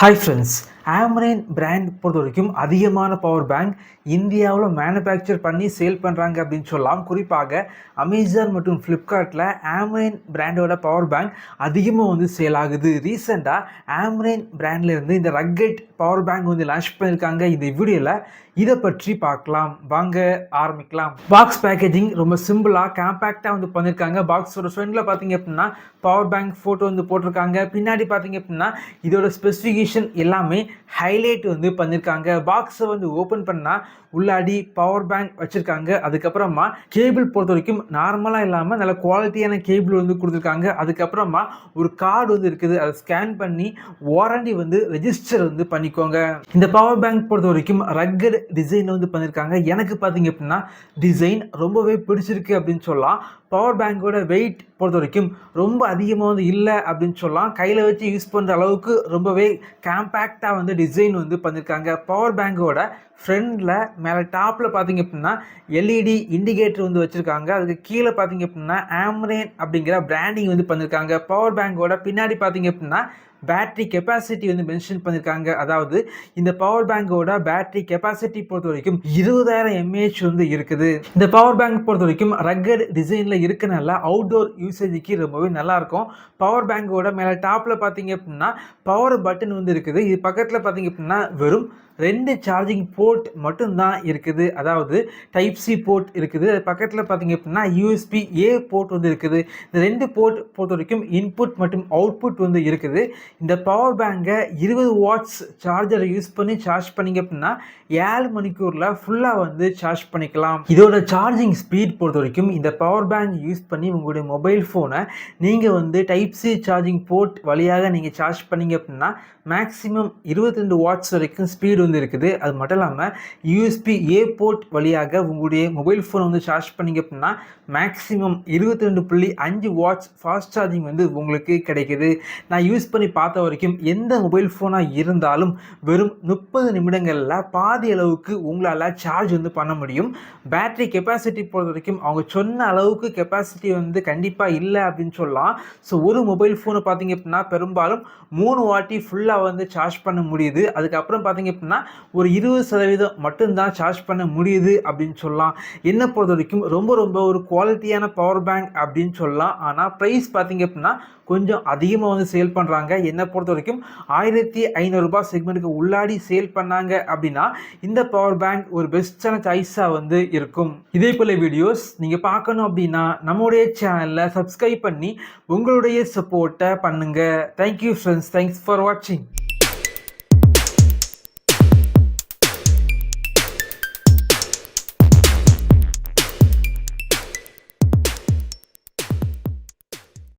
Hi friends, ஆம்ரேன் brand பொறுத்த வரைக்கும் அதிகமான பவர் பேங்க் இந்தியாவில் மேனுஃபேக்சர் பண்ணி சேல் பண்ணுறாங்க அப்படின்னு சொல்லலாம். குறிப்பாக அமேசான் மற்றும் ஃப்ளிப்கார்ட்டில் ஆம்ரேன் பிராண்டோட பவர் பேங்க் அதிகமாக சேல் ஆகுது. ரீசெண்டாக ஆம்ரேன் பிராண்ட்லேருந்து இந்த ரக்கெட் பவர் பேங்க் லான்ச் பண்ணியிருக்காங்க. இந்த வீடியோவில் இதை பற்றி பார்க்கலாம். வாங்க ஆரம்பிக்கலாம். பாக்ஸ் பேக்கேஜிங் ரொம்ப சிம்பிளாக காம்பேக்டாக பண்ணியிருக்காங்க. பாக்ஸோட ஃப்ரண்டில் பார்த்தீங்க அப்படின்னா பவர் பேங்க் ஃபோட்டோ போட்டிருக்காங்க. பின்னாடி பார்த்தீங்க அப்படின்னா இதோட ஸ்பெசிஃபிகேஷன் எல்லாமே ஹைலைட் பண்ணியிருக்காங்க. பாக்ஸை ஓப்பன் பண்ணால் உள்ளாடி பவர் பேங்க் வச்சுருக்காங்க. அதுக்கப்புறமா கேபிள் பொறுத்த வரைக்கும் நார்மலாக இல்லாமல் நல்ல குவாலிட்டியான கேபிள் கொடுத்துருக்காங்க. அதுக்கப்புறமா ஒரு கார்டு இருக்குது. அதை ஸ்கேன் பண்ணி வாரண்டி ரெஜிஸ்டர் பண்ணிக்கோங்க. இந்த பவர் பேங்க் பொறுத்த வரைக்கும் ரக்கட் டிசைன் பண்ணியிருக்காங்க. எனக்கு பார்த்தீங்க அப்படின்னா டிசைன் ரொம்பவே பிடிச்சிருக்கு அப்படின்னு சொல்லலாம். பவர் பேங்கோட வெயிட் பொறுத்த வரைக்கும் ரொம்ப அதிகமாக இல்லை அப்படின்னு சொல்லலாம். கையில் வச்சு யூஸ் பண்ணுற அளவுக்கு ரொம்பவே காம்பேக்டாக டிசைன் பண்ணியிருக்காங்க. பவர் பேங்கோட ஃப்ரண்டில் மேலே டாப்பில் பார்த்தீங்க அப்படின்னா எல்இடி இண்டிகேட்டர் வச்சுருக்காங்க. அதுக்கு கீழே பார்த்தீங்க அப்படின்னா ஆம்ரேன் அப்படிங்கிற பிராண்டிங் பண்ணியிருக்காங்க. பவர் பேங்கோட பின்னாடி பார்த்தீங்க அப்படின்னா பேட்டரி கெப்பாசிட்டி மென்ஷன் பண்ணியிருக்காங்க. அதாவது இந்த பவர் பேங்கோட பேட்டரி கெப்பாசிட்டி பொறுத்த வரைக்கும் 20,000 mAh இருக்குது. இந்த பவர் பேங்க் பொறுத்த வரைக்கும் ரக்கட் டிசைனில் இருக்கனால அவுட்டோர் யூசேஜுக்கு ரொம்பவே நல்லாயிருக்கும். பவர் பேங்கோட மேலே டாப்பில் பார்த்தீங்க அப்படின்னா பவர் பட்டன் இருக்குது. இது பக்கத்தில் பார்த்தீங்க அப்படின்னா வெறும் 2 சார்ஜிங் போர்ட் மட்டும்தான் இருக்குது. அதாவது டைப் சி போர்ட் இருக்குது. அது பக்கத்தில் பார்த்தீங்க அப்படின்னா யூஎஸ்பி ஏ போர்ட் இருக்குது. இந்த 2 போர்ட் பொறுத்த வரைக்கும் இன்புட் மற்றும் அவுட்புட் இருக்குது. இந்த பவர் பேங்கை 20 வாட்ஸ் சார்ஜரை யூஸ் பண்ணி சார்ஜ் பண்ணிங்க அப்படின்னா 7 மணிக்கூரில் ஃபுல்லாக சார்ஜ் பண்ணிக்கலாம். இதோட சார்ஜிங் ஸ்பீட் பொறுத்த வரைக்கும் இந்த பவர் பேங்க் யூஸ் பண்ணி உங்களுடைய மொபைல் ஃபோனை நீங்கள் டைப் சி சார்ஜிங் போர்ட் வழியாக நீங்கள் சார்ஜ் பண்ணிங்க அப்படின்னா மேக்ஸிமம் 22 வாட்ஸ் வரைக்கும் ஸ்பீடு இருக்குது. அது மட்டும் இல்லாமல் யூஎஸ்பி ஏ போர்ட் வழியாக உங்களுடைய மொபைல் ஃபோனை சார்ஜ் பண்ணிங்க அப்படின்னா மேக்ஸிமம் 22.5 வாட்ஸ் ஃபாஸ்ட் சார்ஜிங் உங்களுக்கு கிடைக்குது. நான் யூஸ் பண்ணி பார்த்த வரைக்கும் எந்த மொபைல் ஃபோனாக இருந்தாலும் வெறும் 30 நிமிடங்களில் பாதி அளவுக்கு உங்களால் சார்ஜ் பண்ண முடியும். பேட்டரி கெப்பாசிட்டி பொறுத்த வரைக்கும் அவங்க சொன்ன அளவுக்கு கெப்பாசிட்டி கண்டிப்பாக இல்லை அப்படின்னு சொல்லலாம். ஸோ ஒரு மொபைல் ஃபோனை பார்த்தீங்க அப்படின்னா பெரும்பாலும் 3 வாட்டி ஃபுல்லாக சார்ஜ் பண்ண முடியுது. அதுக்கப்புறம் பார்த்தீங்க அப்படின்னா ஒரு 20% மட்டும்தான் சார்ஜ் பண்ண முடியுது அப்படின்னு சொல்லலாம். என்னை பொறுத்த வரைக்கும் ரொம்ப ஒரு குவாலிட்டியான பவர் பேங்க் அப்படின்னு சொல்லலாம். ஆனால் ப்ரைஸ் பார்த்தீங்க அப்படின்னா கொஞ்சம் அதிகமாக சேல் பண்ணுறாங்க. என்னை பொறுத்த வரைக்கும் 1,500 ரூபாய் செக்மெண்ட்டுக்கு உள்ளாடி சேல் பண்ணாங்க அப்படின்னா இந்த பவர் பேங்க் ஒரு பெஸ்ட்டான சாய்ஸாக இருக்கும். இதே போல் வீடியோஸ் நீங்கள் பார்க்கணும் அப்படின்னா நம்முடைய சேனலில் சப்ஸ்கிரைப் பண்ணி உங்களுடைய சப்போர்ட்டை பண்ணுங்கள். Thank you friends. தேங்க்ஸ் ஃபார் வாட்சிங்.